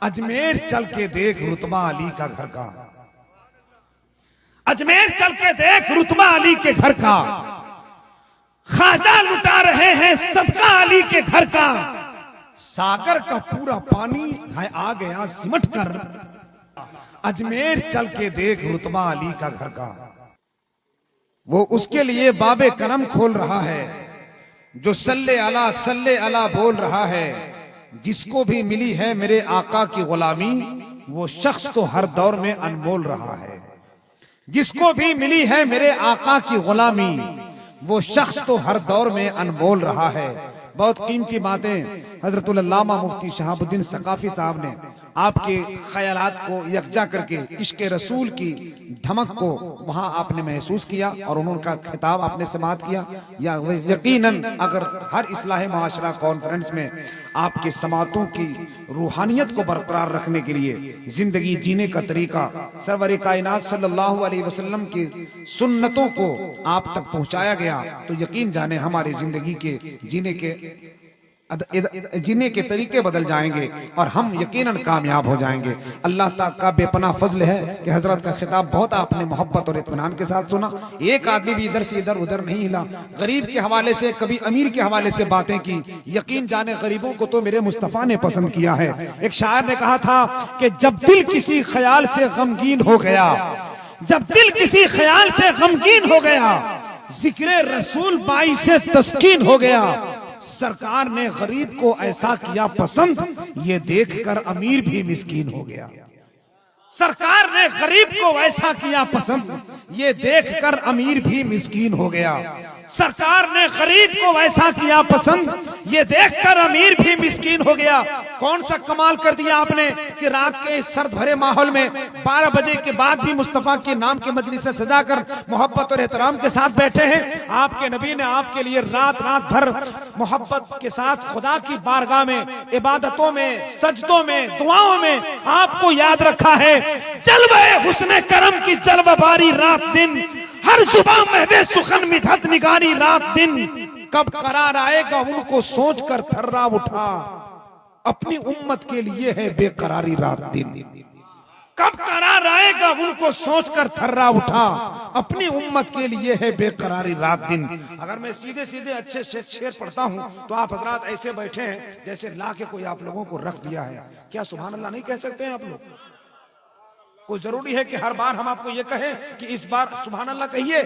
अजमेर चल के देख रुतबा अली का घर का, अजमेर चल के देख रुतबा अली के घर का, ख्वाजा लुटा रहे हैं सदका अली के घर का। सागर का पूरा पानी है आ गया सिमट कर, अजमेर चल के देख रुतबा अली का घर का। वो उसके लिए बाबे करम खोल रहा है जो सल्ले अला बोल रहा है। जिसको भी मिली है मेरे आका की गुलामी, वो शख्स तो हर दौर में अनमोल रहा है। जिसको भी मिली है मेरे आका की गुलामी, वो शख्स तो हर दौर में अनमोल रहा है। बहुत कीमती बातें हजरतुल अल्लामा मुफ्ती शहाबुद्दीन सकाफी साहब ने आपके ख्यालात को यकजा करके इश्क रसूल की धमक को वहां आपने महसूस किया और उनका खिताब आपने समाअत किया। या यकीनन अगर हर इस्लाह माशरा कॉन्फ्रेंस में आपके समातों की रूहानियत को बरकरार रखने के लिए जिंदगी जीने का तरीका, सरवर कायनात सल्लल्लाहु अलैहि वसल्लम की सुन्नतों को आप तक पहुंचाया गया, तो यकीन जाने हमारी जिंदगी के जीने के तरीके बदल जाएंगे और हम यकीनन कामयाब हो जाएंगे। अल्लाह ताला का बेपनाह फजल है कि हजरत का खिताब बहुत आपने मोहब्बत और इत्मीनान के साथ सुना। एक आदमी भी इधर से इधर उधर नहीं हिला। गरीब के हवाले से, कभी अमीर के हवाले से बातें की। यकीन जाने गरीबों को तो मेरे मुस्तफा ने पसंद किया है। एक शायर ने कहा था कि जब दिल किसी ख्याल से गमगीन हो गया, जब दिल किसी ख्याल से गमगीन हो गया, जिक्र रसूल बाई से तस्कीन हो गया। सरकार ने गरीब को ऐसा किया पसंद, ये देखकर अमीर भी मिस्कीन हो गया। सरकार ने गरीब को ऐसा किया पसंद, ये देखकर अमीर भी मिस्कीन हो गया। सरकार ने गरीब को ऐसा किया पसंद, ये देखकर अमीर भी मिस्कीन हो गया। कौन सा कमाल कर दिया आपने कि रात के इस सर्द भरे माहौल में 12 बजे के बाद भी मुस्तफा के नाम के मजलिस से सजाकर मोहब्बत और एहतराम के साथ बैठे हैं। आपके नबी ने आपके लिए रात रात भर मोहब्बत के साथ खुदा की बारगाह में, इबादतों में, सजदों में, दुआओं में आपको याद रखा है। जलवे हुस्ने करम की जलवाबारी रात दिन, हर सुबह महवे सुखन मिधत निगारी रात दिन। कब करार आएगा उनको सोचकर थर्रा उठा, अपनी उम्मत के लिए है बेकरारी रात दिन। कब करार आएगा उनको सोचकर थर्रा उठा, अपनी उम्मत के लिए है बेकरारी रात दिन। अगर मैं सीधे सीधे अच्छे से शेर पढ़ता हूँ तो आप हजरात ऐसे बैठे हैं जैसे ला के कोई आप लोगों को रख दिया है। क्या सुभान अल्लाह नहीं कह सकते हैं आप लोग? कोई जरूरी है कि हर बार हम आपको ये कहें कि इस बार सुभान अल्लाह कहिए?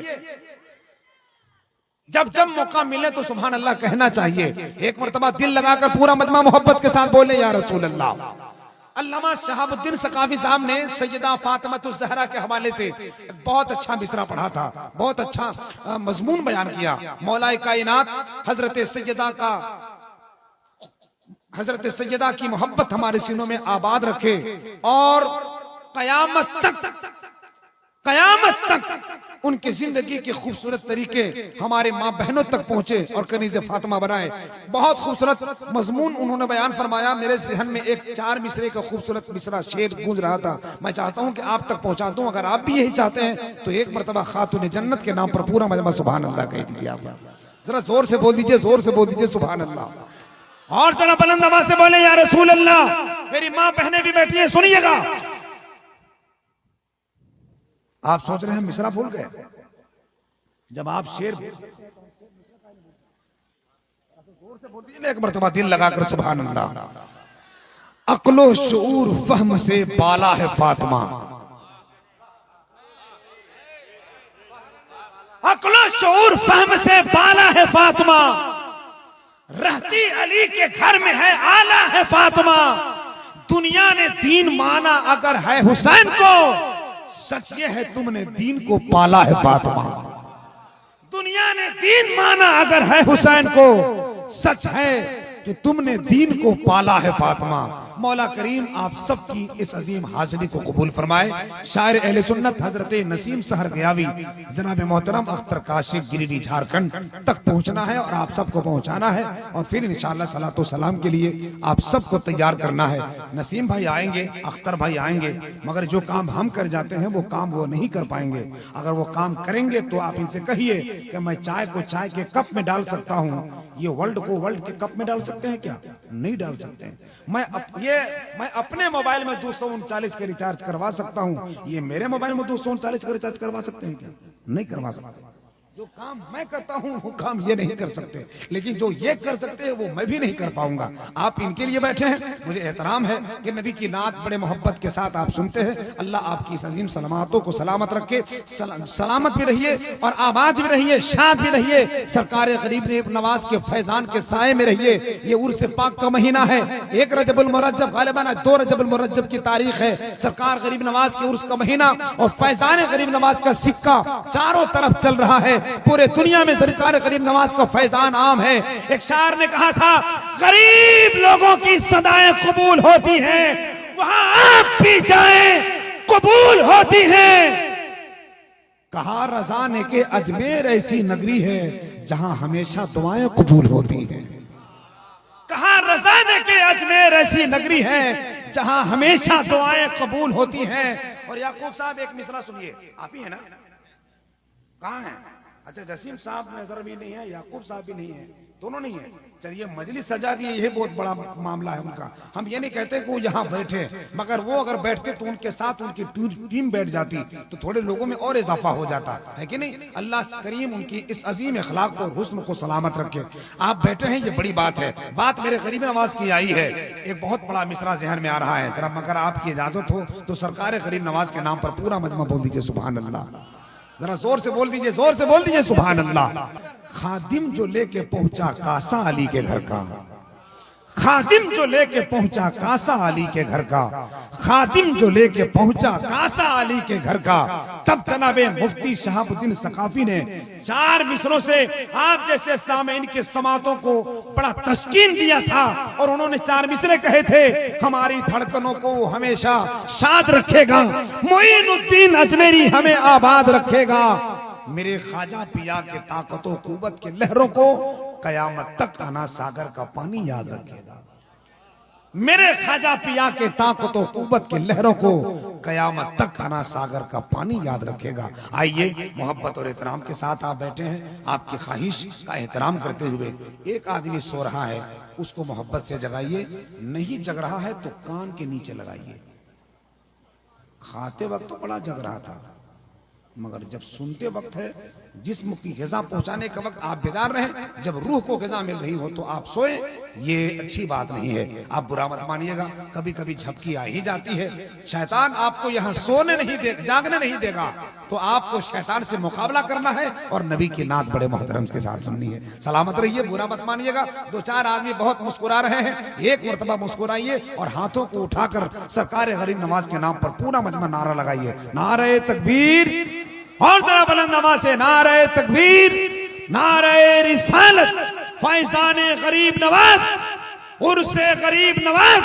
जब जब मौका मिले तो सुभान अल्लाह कहना चाहिए। एक मर्तबा दिल लगाकर पूरा मजमा मोहब्बत के साथ बोले या रसूल अल्लाह। अल्लामा शहाबुद्दीन सकाफी साहब ने सैयदा फातिमातुज़ ज़हरा के हवाले से बहुत अच्छा मिसरा पढ़ा था, बहुत अच्छा मजमून बयान किया। मौलाए कायनात हजरत सैयदा की मोहब्बत हमारे सीनों में आबाद रखे और कयामत तक उनकी जिंदगी के खूबसूरत तरीके हमारे माँ बहनों तक पहुंचे और कनीज़े फातिमा बनाए। बहुत खूबसूरत मजमून उन्होंने बयान फरमाया। मेरे ज़हन में एक 4 मिसरे का खूबसूरत मिसरा शेर गूंज रहा था, मैं चाहता हूं कि आप तक पहुंचा दूं। अगर आप भी यही चाहते हैं तो एक मरतबा खातून जन्नत के नाम पर पूरा मजमा सुभान अल्लाह कह दीजिए। आप जरा जोर से बोल दीजिए, जोर से बोल दीजिए सुभान अल्लाह। और जरा बुलंद आवाज से बोले या रसूल अल्लाह। मेरी माँ बहनें भी बैठी है, सुनिएगा। आप सोच रहे हैं मिसरा भूल गए? जब आप शेर एक मरतबा दिल लगाकर सुभान अल्लाह। अक्लो शऊर फहम से बाला है फातिमा, अक्लो शऊर फहम से बाला है फातिमा। रहती अली के घर में है आला है फातिमा। दुनिया ने दीन माना अगर है हुसैन को, सच ये है तुमने दीन को पाला है फातिमा। दुनिया ने दीन माना अगर है हुसैन को, सच है कि तुमने दीन को पाला है फातिमा। मौला करीम आप सबकी इस अजीम हाजिरी को कबूल फरमाए। शायर अहले सुन्नत हजरत नसीम सहर गयावी जनाब मोहतरम अख्तर काशिफ गिरिडीह झारखंड तक पहुंचना है और आप सबको पहुंचाना है और फिर इंशाअल्लाह सलातो सलाम के लिए आप सबको तैयार करना है। नसीम भाई आएंगे, अख्तर भाई आएंगे, मगर जो काम हम कर जाते हैं वो काम वो नहीं कर पाएंगे। अगर वो काम करेंगे तो आप इनसे कहिए कि मैं चाय को चाय के कप में डाल सकता हूँ, ये वर्ल्ड को वर्ल्ड के कप में डाल सकते हैं क्या? नहीं डाल सकते हैं। मैं अपने मोबाइल में 239 के रिचार्ज करवा सकता हूँ, ये मेरे मोबाइल में 239 का रिचार्ज करवा सकते हैं क्या? नहीं करवा सकते। जो काम मैं करता हूं वो काम ये नहीं कर सकते, लेकिन जो ये कर सकते हैं वो मैं भी नहीं कर पाऊंगा। आप इनके लिए बैठे हैं, मुझे एहतराम है कि नबी की नात बड़े मोहब्बत के साथ आप सुनते हैं। अल्लाह आपकी इस अजीम सलामतों को सलामत रखे, सलामत भी रहिए और आबाद भी रहिए, शाद भी रहिए। सरकार गरीब नवाज के फैजान के साए में रहिए। ये उर्स पाक का महीना है, 1 रजबुल मुरज्जब, गालिबन 2 रजबुल मुरज्जब की तारीख है। सरकार गरीब नवाज के उर्स का महीना और फैजान गरीब नवाज का सिक्का चारों तरफ चल रहा है। पूरे दुनिया में सरकार गरीब नवाज का फैजान आम है। एक शायर ने कहा था, गरीब लोगों की सदाएं कबूल होती हैं, वहां आप भी जाएं कबूल होती हैं। कहा रजा ने के अजमेर ऐसी नगरी है जहां हमेशा दुआएं कबूल होती हैं। कहा रजा ने के अजमेर ऐसी नगरी है जहां हमेशा दुआएं कबूल होती हैं। और याकूब साहब एक मिसरा सुनिए, आप ही है ना? कहाँ है? अच्छा, जसीम साहब नजर भी नहीं है, याकूब साहब भी नहीं है, दोनों नहीं है। चलिए मजलिस सजा दी, ये बहुत बड़ा मामला है उनका। हम ये नहीं कहते कि वो यहाँ बैठे, मगर वो अगर बैठते तो उनके साथ उनकी टीम बैठ जाती तो थोड़े लोगों में और इजाफा हो जाता है कि नहीं। अल्लाह करीम उनकी इस अजीम अखलाक को, हुस्न को सलामत रखे। आप बैठे हैं, ये बड़ी बात है। बात मेरे गरीब नवाज की आई है, एक बहुत बड़ा मिसरा जहन में आ रहा है। जरा मगर आपकी इजाजत हो तो सरकार गरीब नवाज के नाम पर पूरा मजमा बोल दीजिए सुभान अल्लाह। जरा जोर से बोल दीजिए, जोर से बोल दीजिए सुभान अल्लाह। खादिम जो लेके पहुंचा कासा अली के घर का, खादिम जो लेके पहुंचा कासा अली के घर का, खादिम जो लेके पहुंचा कासा अली के घर का। तब जनाबे मुफ्ती शहाबुद्दीन सकाफी ने 4 मिसरों से आप जैसे सामीन के समातों को बड़ा तस्कीन दिया था और उन्होंने 4 मिसरे कहे थे, हमारी धड़कनों को हमेशा शाद रखेगा, मोइनुद्दीन अजमेरी हमें आबाद रखेगा। मेरे ख्वाजा पिया के ताकतों कुव्वत के लहरों को कयामत तक आना सागर का पानी याद रखेगा। मेरे ख्वाजा पिया के ताकतों कुव्वत के लहरों को कयामत तक आना सागर का पानी याद रखेगा। आइए मोहब्बत और एहतराम के साथ आप बैठे हैं, आपकी ख्वाहिश का एहतराम करते हुए। एक आदमी सो रहा है, उसको मोहब्बत से जगाइए, नहीं जग रहा है तो कान के नीचे लगाइए। खाते वक्त तो बड़ा जग रहा था, मगर जब सुनते वक्त है, जिस्म की ग़िज़ा पहुंचाने के वक्त आप बेदार रहें, जब रूह को ग़िज़ा मिल रही हो तो आप सोए, ये अच्छी बात नहीं है। आप बुरा मत मानिएगा, कभी कभी झपकी आ ही जाती है। शैतान आपको यहाँ सोने नहीं दे, जागने नहीं देगा, तो आपको शैतान से मुकाबला करना है और नबी की नात बड़े मोहतरम के साथ सुननी है। सलामत रहिए, बुरा मत मानिएगा। 2-4 आदमी बहुत मुस्कुरा रहे हैं, एक मरतबा मुस्कुराइए और हाथों को उठाकर सरकार गरीब नवाज के नाम पर पूरा मजमा नारा लगाइए, नारे तकबीर, और जरा बुलंद आवाज से नारे तकबीर, नारे रिसालत, फैजाने गरीब नवाज, उर्से गरीब नवाज।